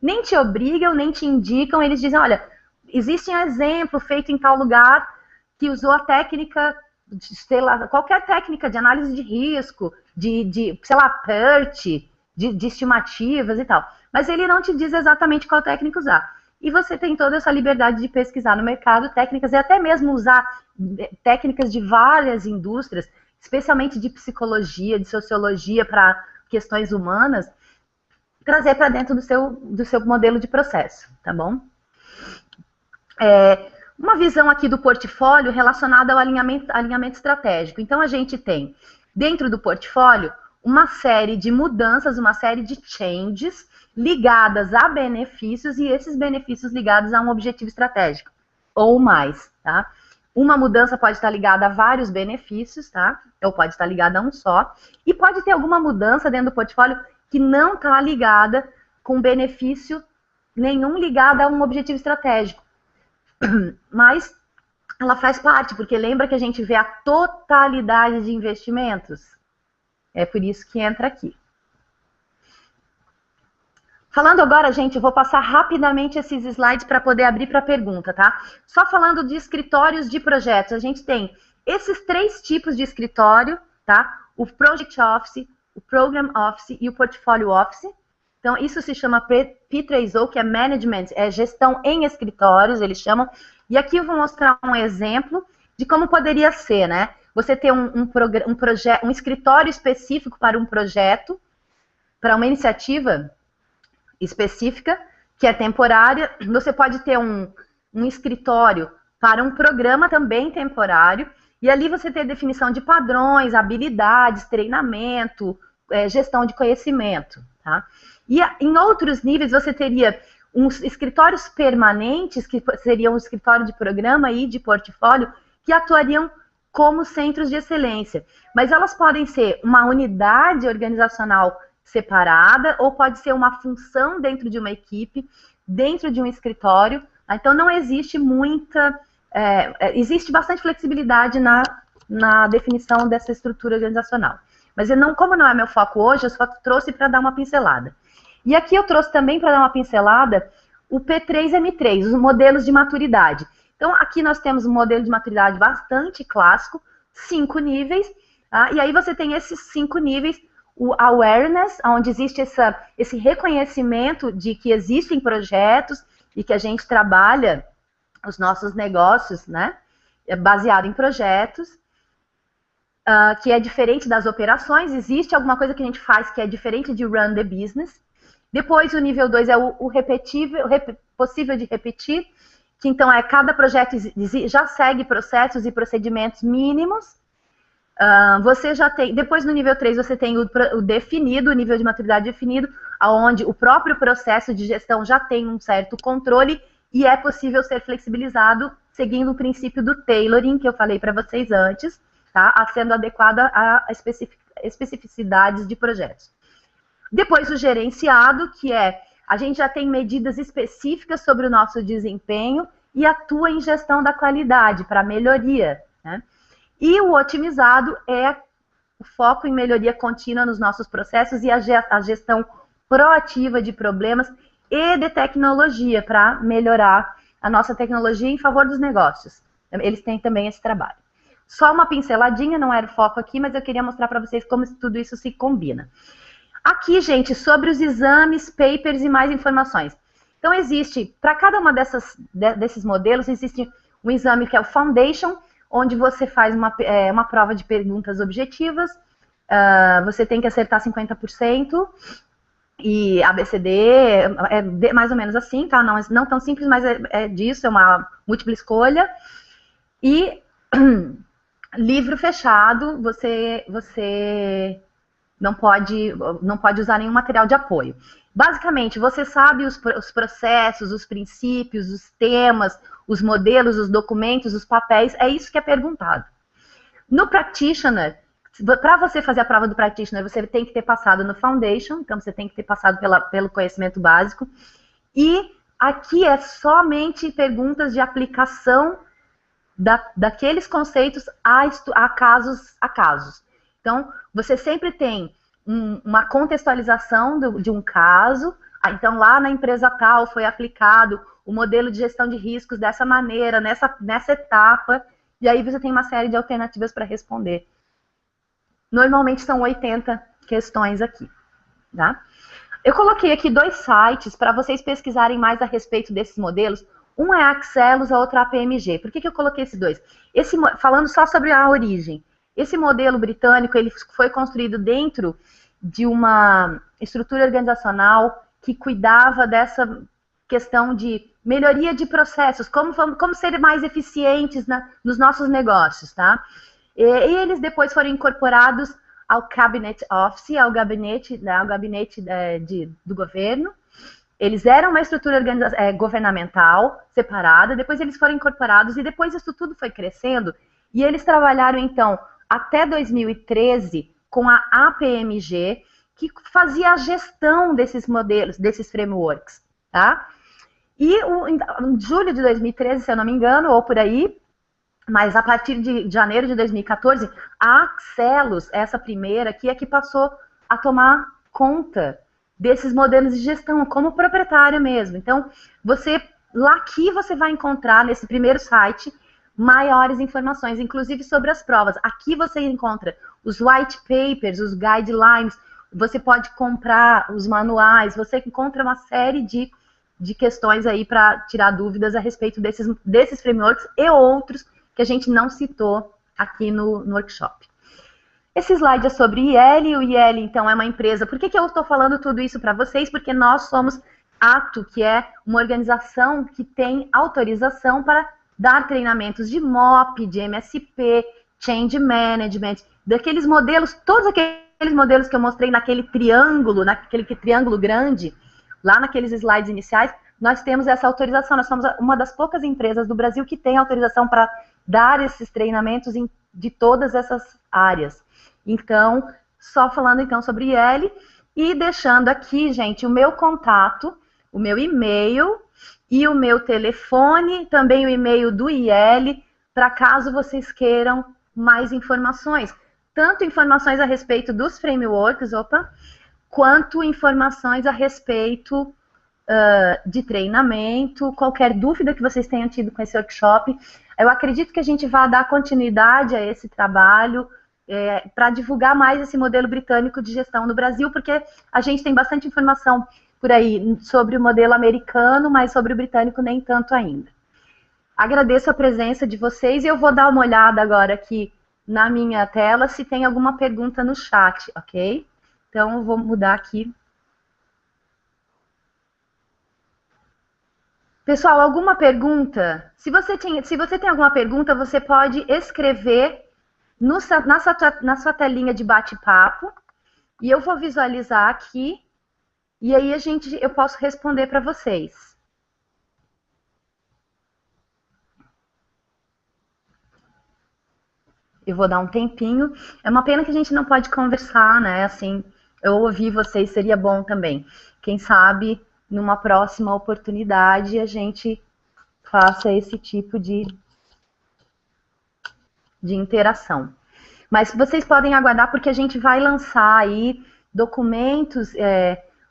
nem te obrigam, nem te indicam. Eles dizem, olha, existe um exemplo feito em tal lugar que usou a técnica, sei lá, qualquer técnica de análise de risco, sei lá, PERT, de estimativas e tal. Mas ele não te diz exatamente qual técnica usar. E você tem toda essa liberdade de pesquisar no mercado técnicas e até mesmo usar técnicas de várias indústrias, especialmente de psicologia, de sociologia para questões humanas, trazer para dentro do seu modelo de processo, tá bom? Uma visão aqui do portfólio relacionada ao alinhamento estratégico. Então, a gente tem, dentro do portfólio, uma série de mudanças, uma série de changes ligadas a benefícios e esses benefícios ligados a um objetivo estratégico, ou mais, tá? Uma mudança pode estar ligada a vários benefícios, tá? Ou pode estar ligada a um só. E pode ter alguma mudança dentro do portfólio que não está ligada com benefício nenhum ligado a um objetivo estratégico. Mas ela faz parte, porque lembra que a gente vê a totalidade de investimentos? É por isso que entra aqui. Falando agora, gente, eu vou passar rapidamente esses slides para poder abrir para pergunta, tá? Só falando de escritórios de projetos, a gente tem esses 3 tipos de escritório, tá? O Project Office, o Program Office e o Portfolio Office. Então, isso se chama P3O, que é Management, é gestão em escritórios, eles chamam. E aqui eu vou mostrar um exemplo de como poderia ser, né? Você ter um escritório específico para um projeto, para uma iniciativa específica, que é temporária. Você pode ter um escritório para um programa também temporário, e ali você tem a definição de padrões, habilidades, treinamento, gestão de conhecimento, tá? E em outros níveis você teria uns escritórios permanentes, que seriam um escritório de programa e de portfólio, que atuariam como centros de excelência. Mas elas podem ser uma unidade organizacional separada, ou pode ser uma função dentro de uma equipe, dentro de um escritório. Então, não existe existe bastante flexibilidade na definição dessa estrutura organizacional. Mas como não é meu foco hoje, eu só trouxe para dar uma pincelada. E aqui eu trouxe também para dar uma pincelada o P3M3, os modelos de maturidade. Então, aqui nós temos um modelo de maturidade bastante clássico, 5 níveis, tá? E aí você tem esses 5 níveis, o awareness, onde existe esse reconhecimento de que existem projetos e que a gente trabalha os nossos negócios, né, baseado em projetos, que é diferente das operações. Existe alguma coisa que a gente faz que é diferente de run the business. Depois, o nível 2 é o repetível, possível de repetir, que então cada projeto já segue processos e procedimentos mínimos. Você já tem, depois no nível 3 você tem o definido, o nível de maturidade definido, onde o próprio processo de gestão já tem um certo controle e é possível ser flexibilizado seguindo o princípio do tailoring, que eu falei para vocês antes, tá? Sendo adequada a especificidades de projetos. Depois o gerenciado, que é A gente já tem medidas específicas sobre o nosso desempenho e atua em gestão da qualidade para melhoria, né? E o otimizado é o foco em melhoria contínua nos nossos processos e a gestão proativa de problemas e de tecnologia para melhorar a nossa tecnologia em favor dos negócios. Eles têm também esse trabalho. Só uma pinceladinha, não era o foco aqui, mas eu queria mostrar para vocês como tudo isso se combina. Aqui, gente, sobre os exames, papers e mais informações. Então, existe, para cada uma desses modelos, existe um exame que é o Foundation, onde você faz uma prova de perguntas objetivas, você tem que acertar 50%, e ABCD é mais ou menos assim, tá? Não tão simples, mas é disso, é uma múltipla escolha. E livro fechado, você não pode usar nenhum material de apoio. Basicamente, você sabe os processos, os princípios, os temas, os modelos, os documentos, os papéis, é isso que é perguntado. No Practitioner, para você fazer a prova do Practitioner, você tem que ter passado no Foundation, então você tem que ter passado pelo conhecimento básico, e aqui é somente perguntas de aplicação daqueles conceitos a casos. Então, você sempre tem uma contextualização de um caso. Então, lá na empresa tal foi aplicado o modelo de gestão de riscos dessa maneira, nessa etapa, e aí você tem uma série de alternativas para responder. Normalmente são 80 questões aqui, tá? Eu coloquei aqui 2 sites para vocês pesquisarem mais a respeito desses modelos. Um é a Axelos, a outra a APMG. Por que eu coloquei esses dois? Falando só sobre a origem. Esse modelo britânico, ele foi construído dentro de uma estrutura organizacional que cuidava dessa questão de melhoria de processos, como ser mais eficientes nos nossos negócios, tá? E eles depois foram incorporados ao Cabinet Office, ao gabinete do governo. Eles eram uma estrutura governamental separada, depois eles foram incorporados e depois isso tudo foi crescendo e eles trabalharam, então, até 2013 com a APMG, que fazia a gestão desses modelos, desses frameworks, tá? E em julho de 2013, se eu não me engano, ou por aí, mas a partir de janeiro de 2014, a Axelos, essa primeira aqui, é que passou a tomar conta desses modelos de gestão, como proprietária mesmo. Então, aqui você vai encontrar, nesse primeiro site, maiores informações, inclusive sobre as provas. Aqui você encontra os white papers, os guidelines, você pode comprar os manuais, você encontra uma série de questões aí para tirar dúvidas a respeito desses frameworks e outros que a gente não citou aqui no workshop. Esse slide é sobre IEL, o IEL, então, é uma empresa. Por que eu estou falando tudo isso para vocês? Porque nós somos ATO, que é uma organização que tem autorização para dar treinamentos de MOP, de MSP, Change Management, daqueles modelos, todos aqueles modelos que eu mostrei naquele triângulo grande, lá naqueles slides iniciais, nós temos essa autorização. Nós somos uma das poucas empresas do Brasil que tem autorização para dar esses treinamentos de todas essas áreas. Então, só falando então sobre IEL e deixando aqui, gente, o meu contato, o meu e-mail e o meu telefone, também o e-mail do IEL, para caso vocês queiram mais informações. Tanto informações a respeito dos frameworks, quanto informações a respeito de treinamento, qualquer dúvida que vocês tenham tido com esse workshop. Eu acredito que a gente vai dar continuidade a esse trabalho para divulgar mais esse modelo britânico de gestão no Brasil, porque a gente tem bastante informação por aí sobre o modelo americano, mas sobre o britânico nem tanto ainda. Agradeço a presença de vocês e eu vou dar uma olhada agora aqui na minha tela se tem alguma pergunta no chat, ok? Então, eu vou mudar aqui. Pessoal, alguma pergunta? Se você tem alguma pergunta, você pode escrever na sua telinha de bate-papo e eu vou visualizar aqui e aí eu posso responder para vocês. Eu vou dar um tempinho. É uma pena que a gente não pode conversar, né? Assim, eu ouvir vocês seria bom também. Quem sabe numa próxima oportunidade a gente faça esse tipo de interação. Mas vocês podem aguardar porque a gente vai lançar aí documentos,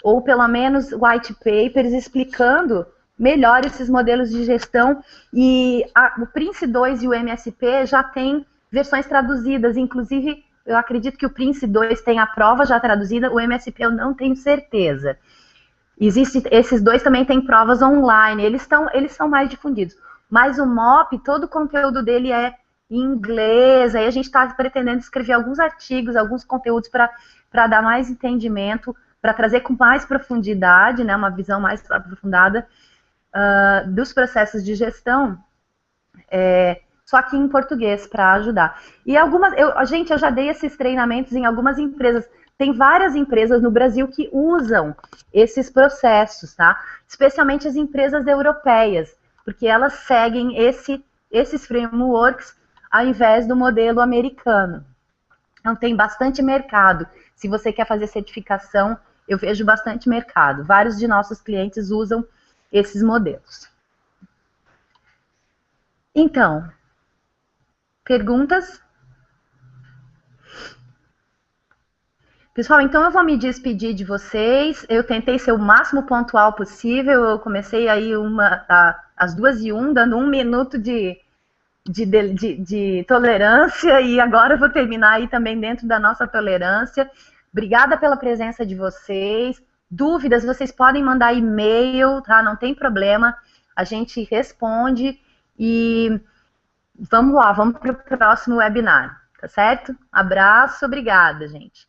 ou pelo menos white papers, explicando melhor esses modelos de gestão. E o Prince 2 e o MSP já têm versões traduzidas, inclusive eu acredito que o Prince 2 tem a prova já traduzida, o MSP eu não tenho certeza. Esses dois também têm provas online, eles são mais difundidos. Mas o MOP, todo o conteúdo dele é em inglês, aí a gente está pretendendo escrever alguns artigos, alguns conteúdos para dar mais entendimento, para trazer com mais profundidade, né, uma visão mais aprofundada dos processos de gestão, só que em português, para ajudar. E eu já dei esses treinamentos em algumas empresas. Tem várias empresas no Brasil que usam esses processos, tá? Especialmente as empresas europeias, porque elas seguem esses frameworks ao invés do modelo americano. Então, tem bastante mercado. Se você quer fazer certificação, eu vejo bastante mercado. Vários de nossos clientes usam esses modelos. Então, perguntas? Pessoal, então eu vou me despedir de vocês. Eu tentei ser o máximo pontual possível. Eu comecei aí às 2:01, dando 1 minuto de tolerância, e agora eu vou terminar aí também dentro da nossa tolerância. Obrigada pela presença de vocês. Dúvidas, vocês podem mandar e-mail, tá? Não tem problema. A gente responde e vamos lá, vamos para o próximo webinar, tá certo? Abraço, obrigada, gente.